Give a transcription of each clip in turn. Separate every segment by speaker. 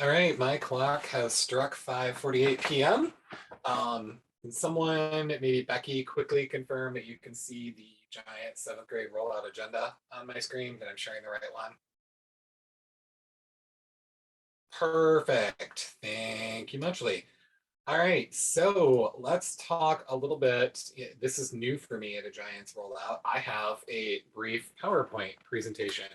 Speaker 1: All right, my clock has struck 5:48 p.m. Can someone, maybe Becky, quickly confirm that you can see the giant seventh grade rollout agenda on my screen, that I'm sharing the right one? Perfect. Thank you muchly. All right, so let's talk a little bit. This is new for me at a Giants rollout. I have a brief PowerPoint presentation.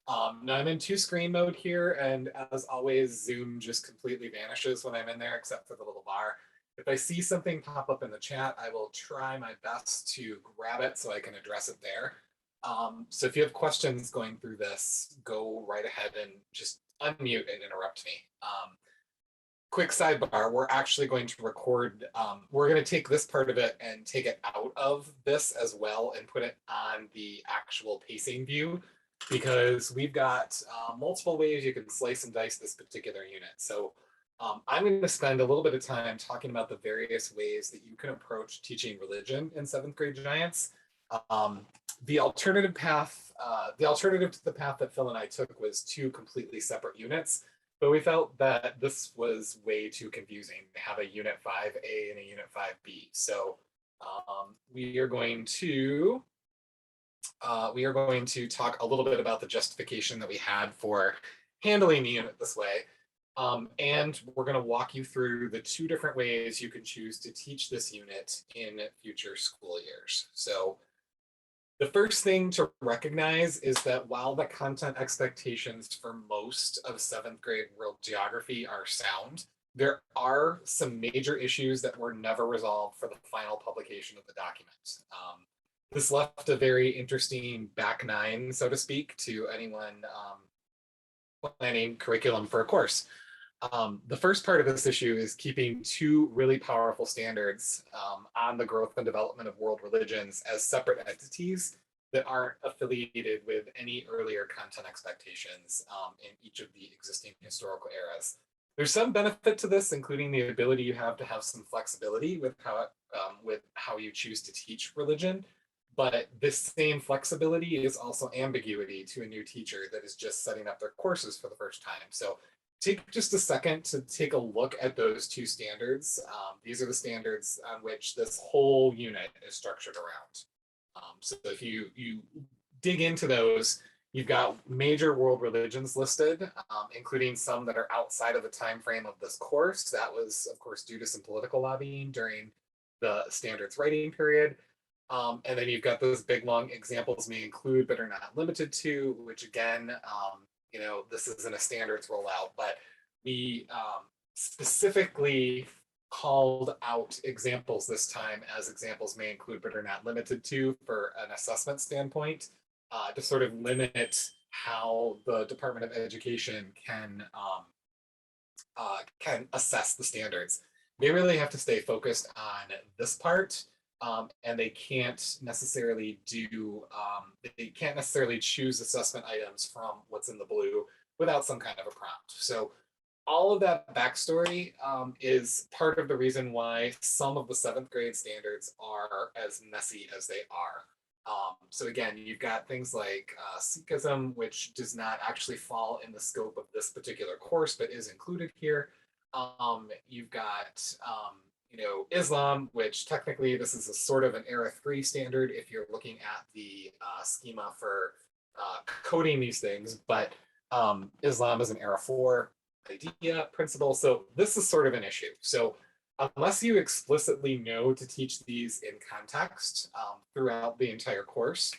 Speaker 1: Now I'm in two screen mode here, and as always, Zoom just completely vanishes when I'm in there, except for the little bar. If I see something pop up in the chat, I will try my best to grab it so I can address it there. So if you have questions going through this, go right ahead and just unmute and interrupt me. Quick sidebar, we're actually going to record, we're going to take this part of it and take it out of this as well and put it on the actual pacing view, because we've got multiple ways you can slice and dice this particular unit. So I'm going to spend a little bit of time talking about the various ways that you can approach teaching religion in seventh grade Giants. Um, the alternative path, the alternative to the path that Phil and I took was two completely separate units, but we felt that this was way too confusing to have a Unit 5A and a Unit 5B. So we are going to talk a little bit about the justification that we had for handling the unit this way. And we're going to walk you through the two different ways you can choose to teach this unit in future school years. So the first thing to recognize is that while the content expectations for most of seventh grade world geography are sound, there are some major issues that were never resolved for the final publication of the document. This left a very interesting back nine, so to speak, to anyone planning curriculum for a course. The first part of this issue is keeping two really powerful standards on the growth and development of world religions as separate entities that aren't affiliated with any earlier content expectations in each of the existing historical eras. There's some benefit to this, including the ability you have to have some flexibility with how you choose to teach religion. But this same flexibility is also ambiguity to a new teacher that is just setting up their courses for the first time. So take just a second to take a look at those two standards. These are the standards on which this whole unit is structured around. So if you dig into those, you've got major world religions listed, including some that are outside of the time frame of this course. That was, of course, due to some political lobbying during the standards writing period. And then you've got those big long examples may include but are not limited to, which again, this isn't a standards rollout, but we specifically called out examples this time as examples may include but are not limited to for an assessment standpoint, to sort of limit how the Department of Education can assess the standards. They really have to stay focused on this part, and they can't necessarily choose assessment items from what's in the blue without some kind of a prompt. So all of that backstory is part of the reason why some of the seventh grade standards are as messy as they are. So again, you've got things like Sikhism, which does not actually fall in the scope of this particular course, but is included here. You've got Islam, which technically this is a sort of an era 3 standard if you're looking at the schema for coding these things, but Islam is an era 4 idea principle. So this is sort of an issue. So unless you explicitly know to teach these in context throughout the entire course,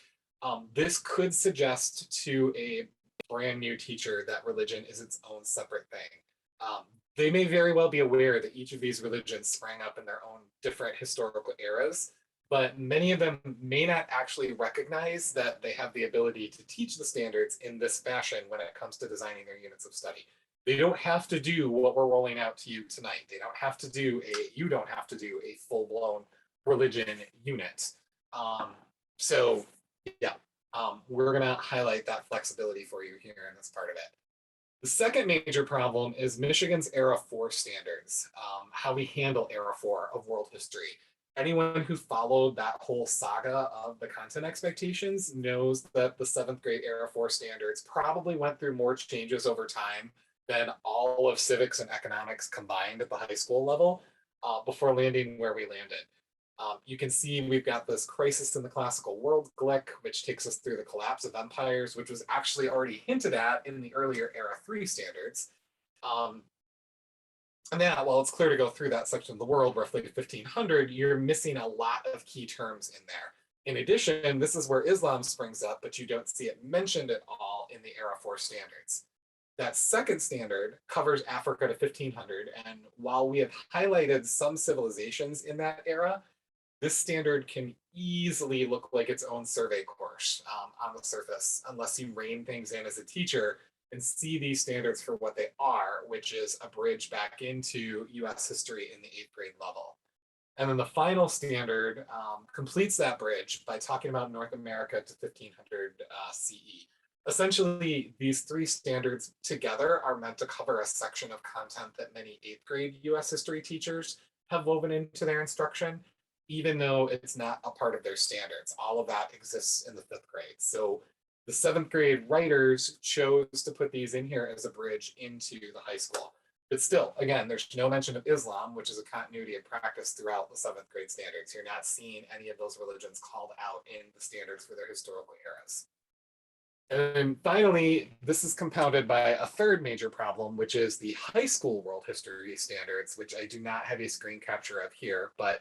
Speaker 1: this could suggest to a brand new teacher that religion is its own separate thing. They may very well be aware that each of these religions sprang up in their own different historical eras, but many of them may not actually recognize that they have the ability to teach the standards in this fashion when it comes to designing their units of study. They don't have to do what we're rolling out to you tonight. You don't have to do a full-blown religion unit. So yeah, we're gonna highlight that flexibility for you here in this part of it. The second major problem is Michigan's Era 4 standards, how we handle Era 4 of world history. Anyone who followed that whole saga of the content expectations knows that the seventh grade Era 4 standards probably went through more changes over time then all of civics and economics combined at the high school level before landing where we landed. You can see we've got this crisis in the classical world Glick, which takes us through the collapse of empires, which was actually already hinted at in the earlier Era 3 standards. Um, and yeah, well, it's clear to go through that section of the world, roughly to 1500, you're missing a lot of key terms in there. In addition, this is where Islam springs up, but you don't see it mentioned at all in the Era 4 standards. That second standard covers Africa to 1500, and while we have highlighted some civilizations in that era, this standard can easily look like its own survey course on the surface, unless you rein things in as a teacher and see these standards for what they are, which is a bridge back into US history in the 8th grade level. And then the final standard completes that bridge by talking about North America to 1500 CE. Essentially, these three standards together are meant to cover a section of content that many 8th grade US history teachers have woven into their instruction, even though it's not a part of their standards. All of that exists in the 5th grade. So the 7th grade writers chose to put these in here as a bridge into the high school. But still, again, there's no mention of Islam, which is a continuity of practice throughout the 7th grade standards. You're not seeing any of those religions called out in the standards for their historical eras. And finally, this is compounded by a third major problem, which is the high school world history standards, which I do not have a screen capture of here, but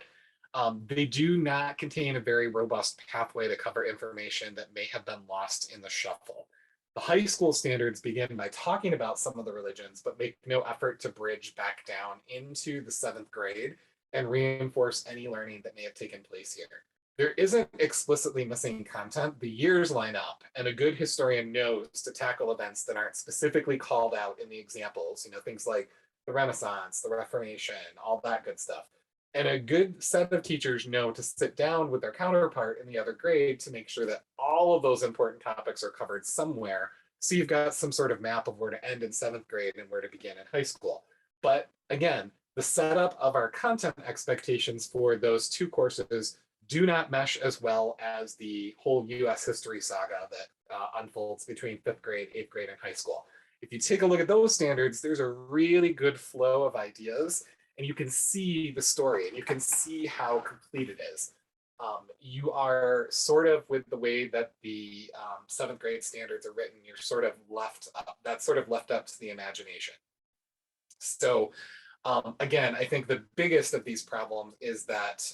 Speaker 1: they do not contain a very robust pathway to cover information that may have been lost in the shuffle. The high school standards begin by talking about some of the religions, but make no effort to bridge back down into the 7th grade and reinforce any learning that may have taken place here. There isn't explicitly missing content, the years line up, and a good historian knows to tackle events that aren't specifically called out in the examples, things like the Renaissance, the Reformation, all that good stuff. And a good set of teachers know to sit down with their counterpart in the other grade to make sure that all of those important topics are covered somewhere. So you've got some sort of map of where to end in 7th grade and where to begin in high school. But again, the setup of our content expectations for those two courses do not mesh as well as the whole US history saga that unfolds between 5th grade, 8th grade, and high school. If you take a look at those standards, there's a really good flow of ideas, and you can see the story and you can see how complete it is. You are sort of, with the way that the 7th grade standards are written, you're sort of left up, that's sort of left up to the imagination. So again, I think the biggest of these problems is that,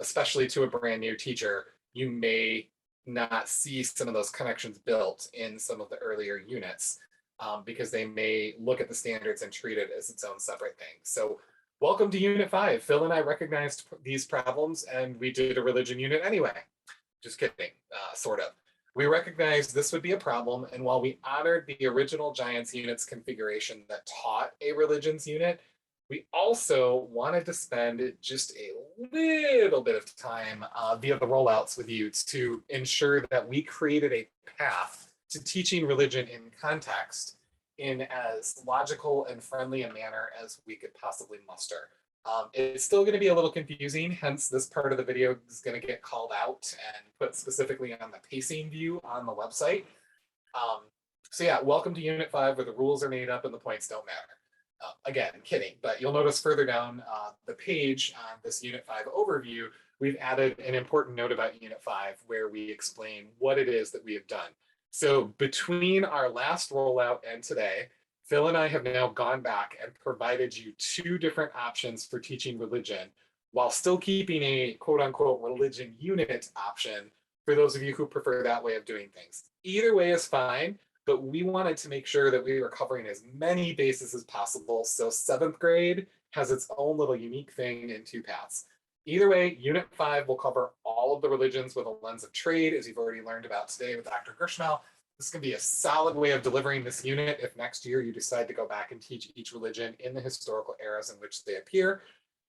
Speaker 1: especially to a brand new teacher, you may not see some of those connections built in some of the earlier units because they may look at the standards and treat it as its own separate thing. So welcome to Unit 5. Phil and I recognized these problems and we did a religion unit anyway. Just kidding, sort of. We recognized this would be a problem, and while we honored the original Giants units configuration that taught a religions unit, we also wanted to spend just a little bit of time via the rollouts with you to ensure that we created a path to teaching religion in context in as logical and friendly a manner as we could possibly muster. It's still going to be a little confusing, hence this part of the video is going to get called out and put specifically on the pacing view on the website. So yeah, welcome to Unit 5 where the rules are made up and the points don't matter. Again, kidding, but you'll notice further down the page on this Unit 5 overview, we've added an important note about Unit 5 where we explain what it is that we have done. So between our last rollout and today, Phil and I have now gone back and provided you two different options for teaching religion while still keeping a quote unquote religion unit option for those of you who prefer that way of doing things. Either way is fine, but we wanted to make sure that we were covering as many bases as possible. So 7th grade has its own little unique thing in two paths. Either way, Unit 5 will cover all of the religions with a lens of trade, as you've already learned about today with Dr. Gershmel. This can be a solid way of delivering this unit if next year you decide to go back and teach each religion in the historical eras in which they appear.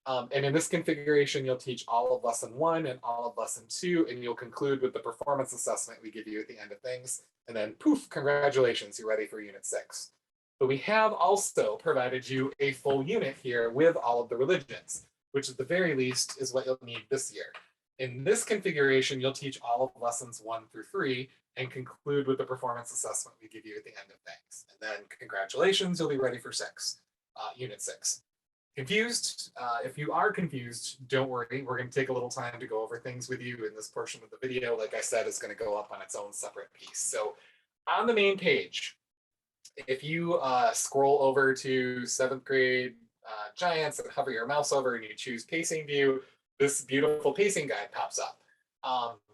Speaker 1: And in this configuration, you'll teach all of lesson 1 and all of lesson 2, and you'll conclude with the performance assessment we give you at the end of things. And then poof, congratulations, you're ready for Unit 6. But we have also provided you a full unit here with all of the religions, which at the very least is what you'll need this year. In this configuration, you'll teach all of lessons 1 through 3, and conclude with the performance assessment we give you at the end of things. And then congratulations, you'll be ready for unit 6. Confused? If you are confused, don't worry. We're going to take a little time to go over things with you in this portion of the video. Like I said, is going to go up on its own separate piece. So on the main page, if you scroll over to 7th grade Giants and hover your mouse over and you choose pacing view, this beautiful pacing guide pops up.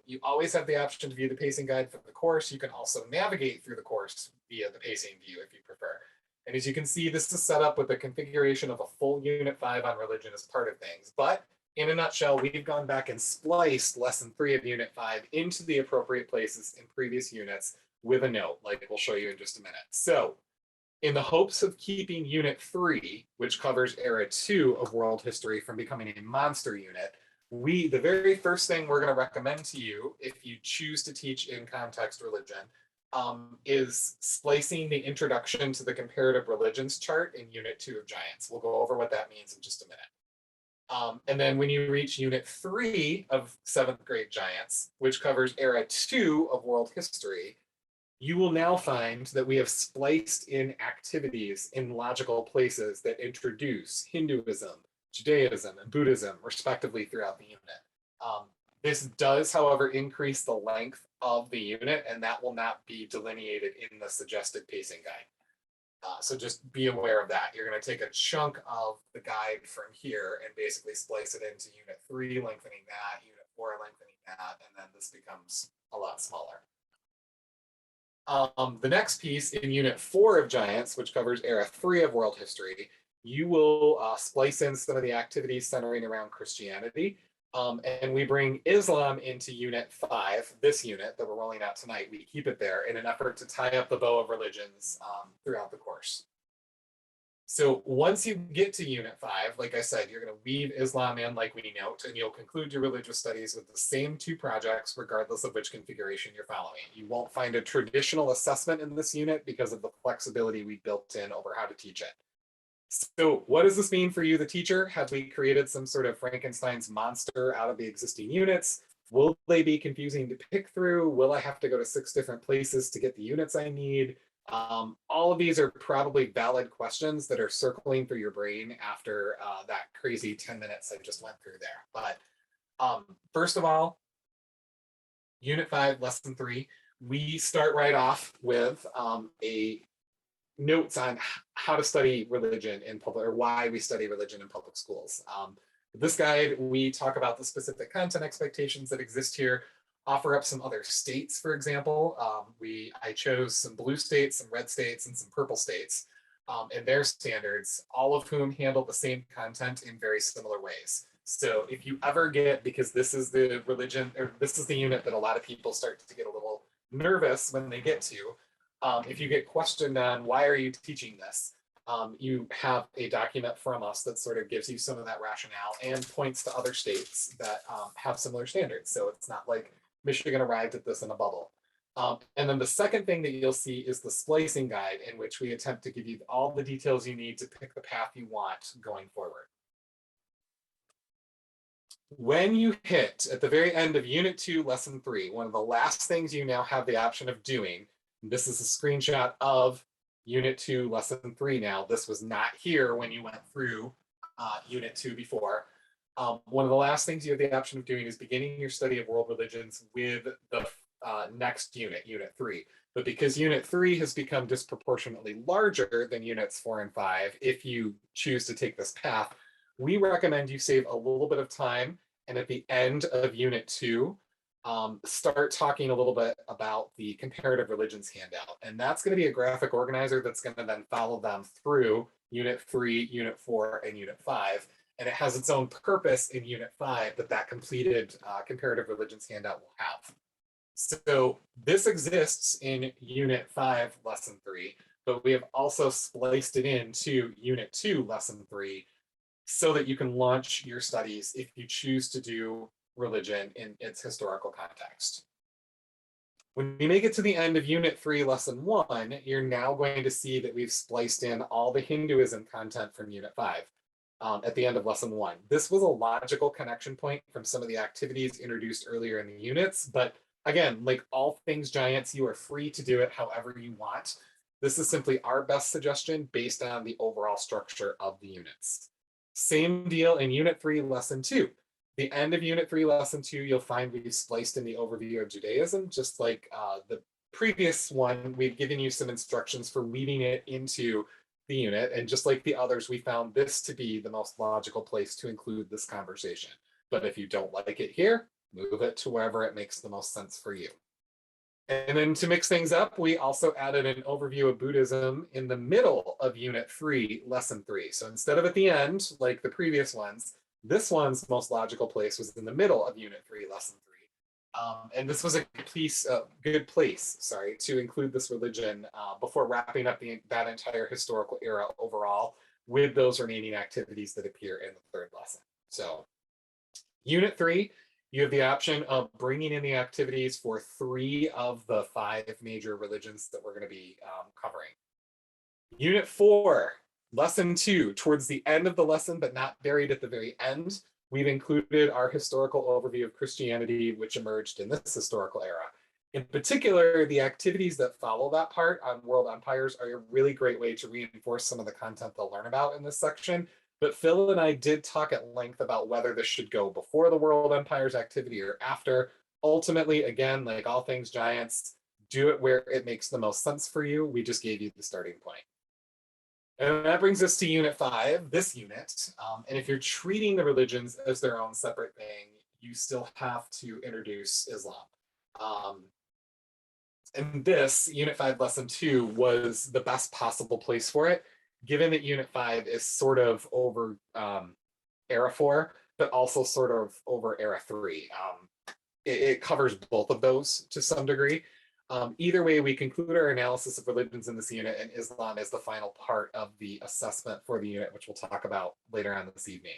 Speaker 1: You always have the option to view the pacing guide for the course. You can also navigate through the course via the pacing view if you prefer. And as you can see, this is set up with a configuration of a full Unit 5 on religion as part of things. But in a nutshell, we've gone back and spliced Lesson 3 of Unit 5 into the appropriate places in previous units with a note, like we'll show you in just a minute. So in the hopes of keeping Unit 3, which covers Era 2 of world history, from becoming a monster unit, the very first thing we're going to recommend to you, if you choose to teach in context religion, is splicing the introduction to the comparative religions chart in Unit 2 of Giants. We'll go over what that means in just a minute. And then when you reach Unit 3 of 7th grade Giants, which covers Era 2 of world history, you will now find that we have spliced in activities in logical places that introduce Hinduism, Judaism, and Buddhism, respectively, throughout the unit. This does, however, increase the length of the unit, and that will not be delineated in the suggested pacing guide. So just be aware of that. You're going to take a chunk of the guide from here and basically splice it into Unit 3, lengthening that, Unit 4, lengthening that, and then this becomes a lot smaller. The next piece in Unit 4 of Giants, which covers Era 3 of world history, you will splice in some of the activities centering around Christianity. And we bring Islam into Unit 5, this unit that we're rolling out tonight. We keep it there in an effort to tie up the bow of religions throughout the course. So once you get to Unit 5, like I said, you're going to weave Islam in like we note, and you'll conclude your religious studies with the same 2 projects, regardless of which configuration you're following. You won't find a traditional assessment in this unit because of the flexibility we built in over how to teach it. So what does this mean for you, the teacher? Have we created some sort of Frankenstein's monster out of the existing units? Will they be confusing to pick through? Will I have to go to 6 different places to get the units I need? All of these are probably valid questions that are circling through your brain after that crazy 10 minutes I just went through there. But first of all, Unit 5, Lesson 3, we start right off with a notes on how to study religion in public, or why we study religion in public schools. This guide, we talk about the specific content expectations that exist here, offer up some other states, for example. I chose some blue states, some red states, and some purple states and their standards, all of whom handle the same content in very similar ways. So if you ever get, because this is the religion, or this is the unit that a lot of people start to get a little nervous when they get to, if you get questioned on why are you teaching this, you have a document from us that sort of gives you some of that rationale and points to other states that have similar standards. So it's not like Michigan arrived at this in a bubble. And then the second thing that you'll see is the splicing guide, in which we attempt to give you all the details you need to pick the path you want going forward. When you hit at the very end of Unit 2, Lesson 3, one of the last things you now have the option of doing, this is a screenshot of Unit 2, Lesson 3 now. This was not here when you went through Unit 2 before. One of the last things you have the option of doing is beginning your study of world religions with the next unit, Unit 3. But because Unit 3 has become disproportionately larger than Units 4 and 5, if you choose to take this path, we recommend you save a little bit of time, and at the end of Unit 2, start talking a little bit about the comparative religions handout. And that's going to be a graphic organizer that's going to then follow them through Unit 3, Unit 4, and Unit 5. And it has its own purpose in Unit 5 that completed comparative religions handout will have. So this exists in Unit 5, Lesson 3, but we have also spliced it into Unit 2, Lesson 3, so that you can launch your studies if you choose to do religion in its historical context. When you make it to the end of Unit 3, Lesson 1, you're now going to see that we've spliced in all the Hinduism content from Unit 5 at the end of Lesson 1. This was a logical connection point from some of the activities introduced earlier in the units, but Again, like all things giants, you are free to do it however you want. This is simply our best suggestion based on the overall structure of the units. Same deal in Unit 3, Lesson 2. The end of Unit 3, Lesson 2, you'll find we've spliced in the overview of Judaism, just like the previous one, we've given you some instructions for weaving it into the unit. And just like the others, we found this to be the most logical place to include this conversation. But if you don't like it here, move it to wherever it makes the most sense for you. And then to mix things up, we also added an overview of Buddhism in the middle of Unit 3, Lesson 3. So instead of at the end, like the previous ones, this one's most logical place was in the middle of Unit 3, Lesson 3. And this was a good place, to include this religion before wrapping up that entire historical era overall with those remaining activities that appear in the third lesson. So Unit 3, you have the option of bringing in the activities for 3 of the 5 major religions that we're going to be covering. Unit 4, Lesson 2, towards the end of the lesson, but not buried at the very end, we've included our historical overview of Christianity, which emerged in this historical era. In particular, the activities that follow that part on world empires are a really great way to reinforce some of the content they'll learn about in this section. But Phil and I did talk at length about whether this should go before the world empires activity or after. Ultimately, again, like all things giants, do it where it makes the most sense for you. We just gave you the starting point. And that brings us to Unit 5, this unit. And if you're treating the religions as their own separate thing, you still have to introduce Islam. And this, Unit 5, Lesson 2, was the best possible place for it, given that Unit 5 is sort of over Era 4, but also sort of over Era 3. It covers both of those to some degree. Either way, we conclude our analysis of religions in this unit, and Islam is the final part of the assessment for the unit, which we'll talk about later on this evening.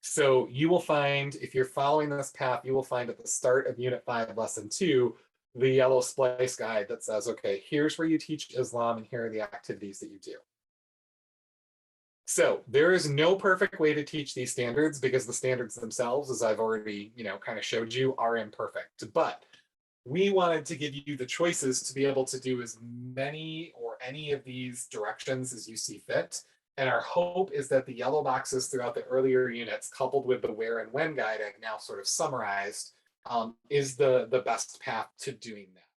Speaker 1: So you will find, if you're following this path, you will find at the start of Unit 5, Lesson 2, the yellow splice guide that says, okay, here's where you teach Islam, and here are the activities that you do. So there is no perfect way to teach these standards because the standards themselves, as I've already, kind of showed you, are imperfect. But we wanted to give you the choices to be able to do as many or any of these directions as you see fit. And our hope is that the yellow boxes throughout the earlier units, coupled with the where and when guide I've now sort of summarized, is the best path to doing that.